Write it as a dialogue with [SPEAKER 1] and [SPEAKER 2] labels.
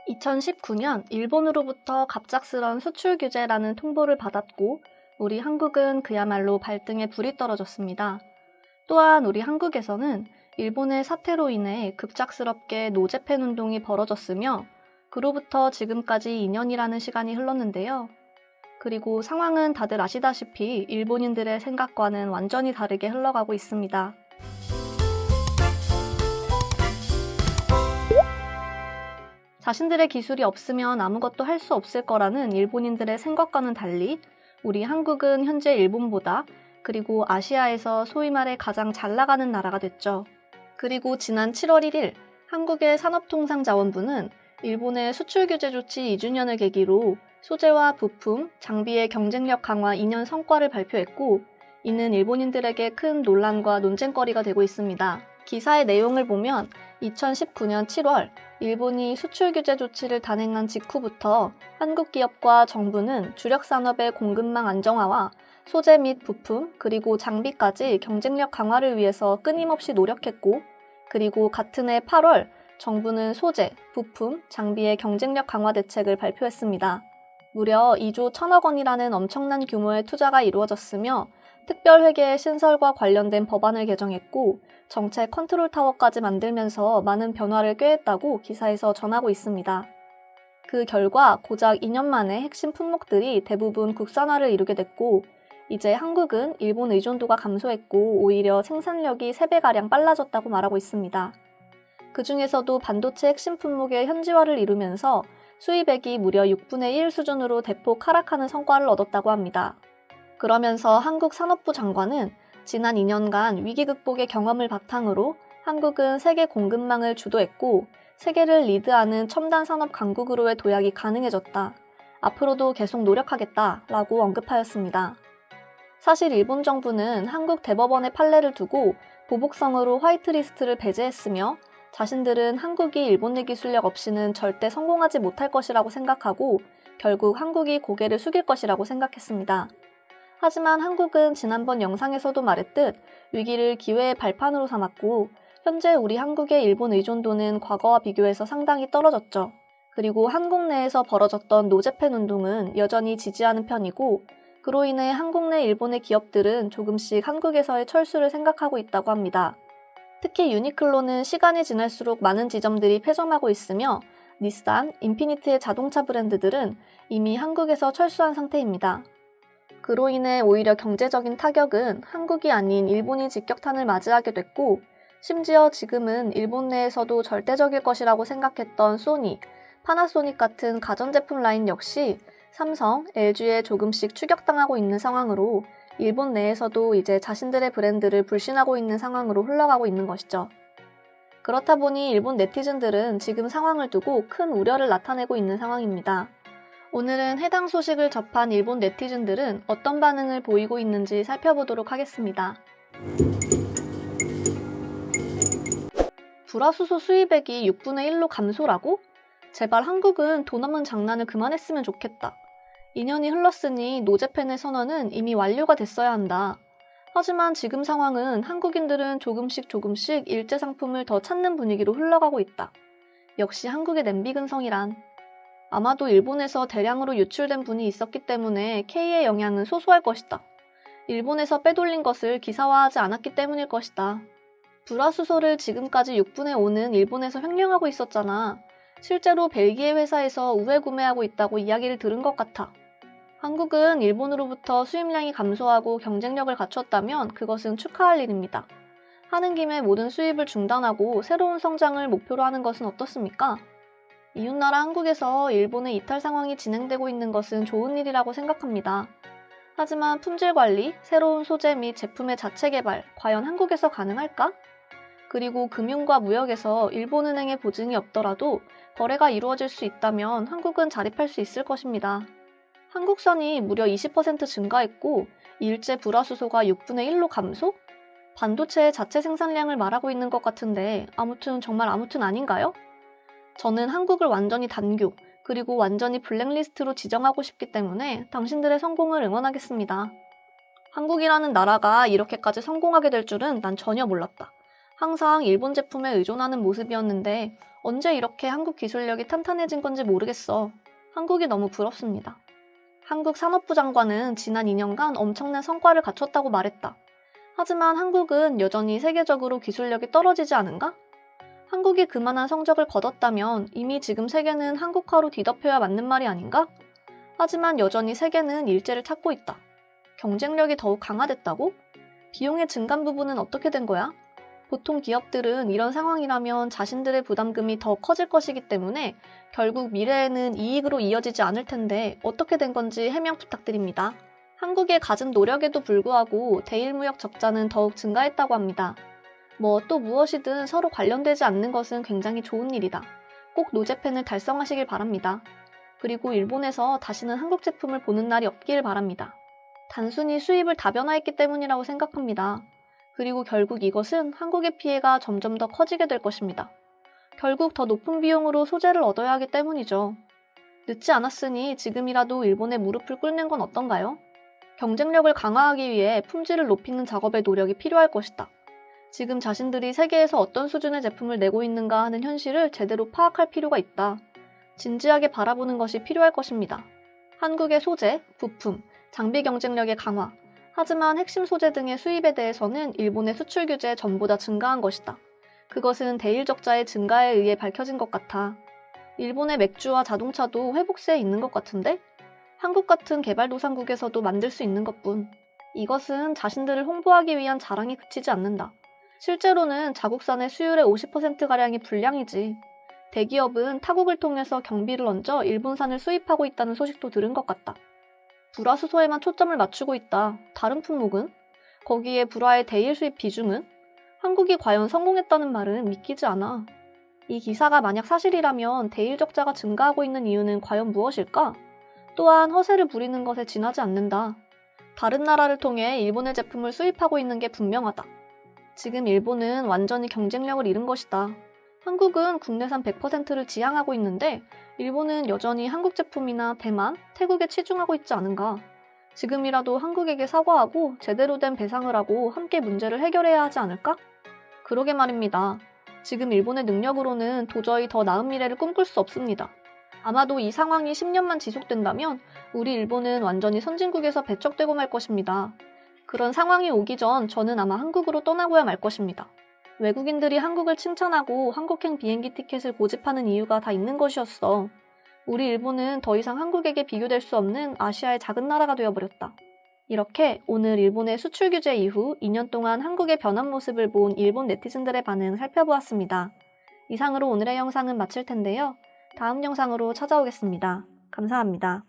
[SPEAKER 1] 2019년 일본으로부터 갑작스런 수출 규제라는 통보를 받았고 우리 한국은 그야말로 발등에 불이 떨어졌습니다. 또한 우리 한국에서는 일본의 사태로 인해 급작스럽게 노재팬 운동이 벌어졌으며 그로부터 지금까지 2년이라는 시간이 흘렀는데요. 그리고 상황은 다들 아시다시피 일본인들의 생각과는 완전히 다르게 흘러가고 있습니다. 자신들의 기술이 없으면 아무것도 할 수 없을 거라는 일본인들의 생각과는 달리 우리 한국은 현재 일본보다 그리고 아시아에서 소위 말해 가장 잘 나가는 나라가 됐죠. 그리고 지난 7월 1일 한국의 산업통상자원부는 일본의 수출 규제 조치 2주년을 계기로 소재와 부품, 장비의 경쟁력 강화 2년 성과를 발표했고 이는 일본인들에게 큰 논란과 논쟁거리가 되고 있습니다. 기사의 내용을 보면 2019년 7월 일본이 수출 규제 조치를 단행한 직후부터 한국 기업과 정부는 주력 산업의 공급망 안정화와 소재 및 부품 그리고 장비까지 경쟁력 강화를 위해서 끊임없이 노력했고 그리고 같은 해 8월 정부는 소재, 부품, 장비의 경쟁력 강화 대책을 발표했습니다. 무려 2조 1천억 원이라는 엄청난 규모의 투자가 이루어졌으며 특별회계의 신설과 관련된 법안을 개정했고 정책 컨트롤 타워까지 만들면서 많은 변화를 꾀했다고 기사에서 전하고 있습니다. 그 결과 고작 2년 만에 핵심 품목들이 대부분 국산화를 이루게 됐고 이제 한국은 일본 의존도가 감소했고 오히려 생산력이 3배가량 빨라졌다고 말하고 있습니다. 그 중에서도 반도체 핵심 품목의 현지화를 이루면서 수입액이 무려 6분의 1 수준으로 대폭 하락하는 성과를 얻었다고 합니다. 그러면서 한국 산업부 장관은 지난 2년간 위기 극복의 경험을 바탕으로 한국은 세계 공급망을 주도했고 세계를 리드하는 첨단 산업 강국으로의 도약이 가능해졌다. 앞으로도 계속 노력하겠다라고 언급하였습니다. 사실 일본 정부는 한국 대법원의 판례를 두고 보복성으로 화이트리스트를 배제했으며 자신들은 한국이 일본 내 기술력 없이는 절대 성공하지 못할 것이라고 생각하고 결국 한국이 고개를 숙일 것이라고 생각했습니다. 하지만 한국은 지난번 영상에서도 말했듯 위기를 기회의 발판으로 삼았고 현재 우리 한국의 일본 의존도는 과거와 비교해서 상당히 떨어졌죠. 그리고 한국 내에서 벌어졌던 노재팬 운동은 여전히 지지하는 편이고 그로 인해 한국 내 일본의 기업들은 조금씩 한국에서의 철수를 생각하고 있다고 합니다. 특히 유니클로는 시간이 지날수록 많은 지점들이 폐점하고 있으며 닛산, 인피니트의 자동차 브랜드들은 이미 한국에서 철수한 상태입니다. 그로 인해 오히려 경제적인 타격은 한국이 아닌 일본이 직격탄을 맞이하게 됐고 심지어 지금은 일본 내에서도 절대적일 것이라고 생각했던 소니, 파나소닉 같은 가전제품 라인 역시 삼성, LG에 조금씩 추격당하고 있는 상황으로 일본 내에서도 이제 자신들의 브랜드를 불신하고 있는 상황으로 흘러가고 있는 것이죠. 그렇다 보니 일본 네티즌들은 지금 상황을 두고 큰 우려를 나타내고 있는 상황입니다. 오늘은 해당 소식을 접한 일본 네티즌들은 어떤 반응을 보이고 있는지 살펴보도록 하겠습니다. 불화수소 수입액이 6분의 1로 감소라고? 제발 한국은 돈 없는 장난을 그만했으면 좋겠다. 2년이 흘렀으니 노재팬의 선언은 이미 완료가 됐어야 한다. 하지만 지금 상황은 한국인들은 조금씩 일제 상품을 더 찾는 분위기로 흘러가고 있다. 역시 한국의 냄비 근성이란. 아마도 일본에서 대량으로 유출된 분이 있었기 때문에 K의 영향은 소소할 것이다. 일본에서 빼돌린 것을 기사화하지 않았기 때문일 것이다. 불화수소를 지금까지 6분의 5는 일본에서 횡령하고 있었잖아. 실제로 벨기에 회사에서 우회 구매하고 있다고 이야기를 들은 것 같아. 한국은 일본으로부터 수입량이 감소하고 경쟁력을 갖췄다면 그것은 축하할 일입니다. 하는 김에 모든 수입을 중단하고 새로운 성장을 목표로 하는 것은 어떻습니까? 이웃나라 한국에서 일본의 이탈 상황이 진행되고 있는 것은 좋은 일이라고 생각합니다. 하지만 품질 관리, 새로운 소재 및 제품의 자체 개발, 과연 한국에서 가능할까? 그리고 금융과 무역에서 일본은행의 보증이 없더라도 거래가 이루어질 수 있다면 한국은 자립할 수 있을 것입니다. 한국선이 무려 20% 증가했고 일제 불화수소가 6분의 1로 감소? 반도체의 자체 생산량을 말하고 있는 것 같은데 정말 아무튼 아닌가요? 저는 한국을 완전히 단교, 그리고 완전히 블랙리스트로 지정하고 싶기 때문에 당신들의 성공을 응원하겠습니다. 한국이라는 나라가 이렇게까지 성공하게 될 줄은 난 전혀 몰랐다. 항상 일본 제품에 의존하는 모습이었는데 언제 이렇게 한국 기술력이 탄탄해진 건지 모르겠어. 한국이 너무 부럽습니다. 한국 산업부 장관은 지난 2년간 엄청난 성과를 갖췄다고 말했다. 하지만 한국은 여전히 세계적으로 기술력이 떨어지지 않은가? 한국이 그만한 성적을 거뒀다면 이미 지금 세계는 한국화로 뒤덮여야 맞는 말이 아닌가? 하지만 여전히 세계는 일제를 찾고 있다. 경쟁력이 더욱 강화됐다고? 비용의 증감 부분은 어떻게 된 거야? 보통 기업들은 이런 상황이라면 자신들의 부담금이 더 커질 것이기 때문에 결국 미래에는 이익으로 이어지지 않을 텐데 어떻게 된 건지 해명 부탁드립니다. 한국의 갖은 노력에도 불구하고 대일 무역 적자는 더욱 증가했다고 합니다. 또 무엇이든 서로 관련되지 않는 것은 굉장히 좋은 일이다. 꼭 노제팬을 달성하시길 바랍니다. 그리고 일본에서 다시는 한국 제품을 보는 날이 없길 바랍니다. 단순히 수입을 다변화했기 때문이라고 생각합니다. 그리고 결국 이것은 한국의 피해가 점점 더 커지게 될 것입니다. 결국 더 높은 비용으로 소재를 얻어야 하기 때문이죠. 늦지 않았으니 지금이라도 일본의 무릎을 꿇는 건 어떤가요? 경쟁력을 강화하기 위해 품질을 높이는 작업의 노력이 필요할 것이다. 지금 자신들이 세계에서 어떤 수준의 제품을 내고 있는가 하는 현실을 제대로 파악할 필요가 있다. 진지하게 바라보는 것이 필요할 것입니다. 한국의 소재, 부품, 장비 경쟁력의 강화, 하지만 핵심 소재 등의 수입에 대해서는 일본의 수출 규제에 전보다 증가한 것이다. 그것은 대일 적자의 증가에 의해 밝혀진 것 같아. 일본의 맥주와 자동차도 회복세에 있는 것 같은데? 한국 같은 개발도상국에서도 만들 수 있는 것뿐. 이것은 자신들을 홍보하기 위한 자랑에 그치지 않는다. 실제로는 자국산의 수율의 50%가량이 불량이지. 대기업은 타국을 통해서 경비를 얹어 일본산을 수입하고 있다는 소식도 들은 것 같다. 불화수소에만 초점을 맞추고 있다. 다른 품목은? 거기에 불화의 대일 수입 비중은? 한국이 과연 성공했다는 말은 믿기지 않아. 이 기사가 만약 사실이라면 대일 적자가 증가하고 있는 이유는 과연 무엇일까? 또한 허세를 부리는 것에 지나지 않는다. 다른 나라를 통해 일본의 제품을 수입하고 있는 게 분명하다. 지금 일본은 완전히 경쟁력을 잃은 것이다. 한국은 국내산 100%를 지향하고 있는데 일본은 여전히 한국 제품이나 대만, 태국에 치중하고 있지 않은가. 지금이라도 한국에게 사과하고 제대로 된 배상을 하고 함께 문제를 해결해야 하지 않을까? 그러게 말입니다. 지금 일본의 능력으로는 도저히 더 나은 미래를 꿈꿀 수 없습니다. 아마도 이 상황이 10년만 지속된다면 우리 일본은 완전히 선진국에서 배척되고 말 것입니다. 그런 상황이 오기 전 저는 아마 한국으로 떠나고야 말 것입니다. 외국인들이 한국을 칭찬하고 한국행 비행기 티켓을 고집하는 이유가 다 있는 것이었어. 우리 일본은 더 이상 한국에게 비교될 수 없는 아시아의 작은 나라가 되어버렸다. 이렇게 오늘 일본의 수출 규제 이후 2년 동안 한국의 변한 모습을 본 일본 네티즌들의 반응 살펴보았습니다. 이상으로 오늘의 영상은 마칠 텐데요. 다음 영상으로 찾아오겠습니다. 감사합니다.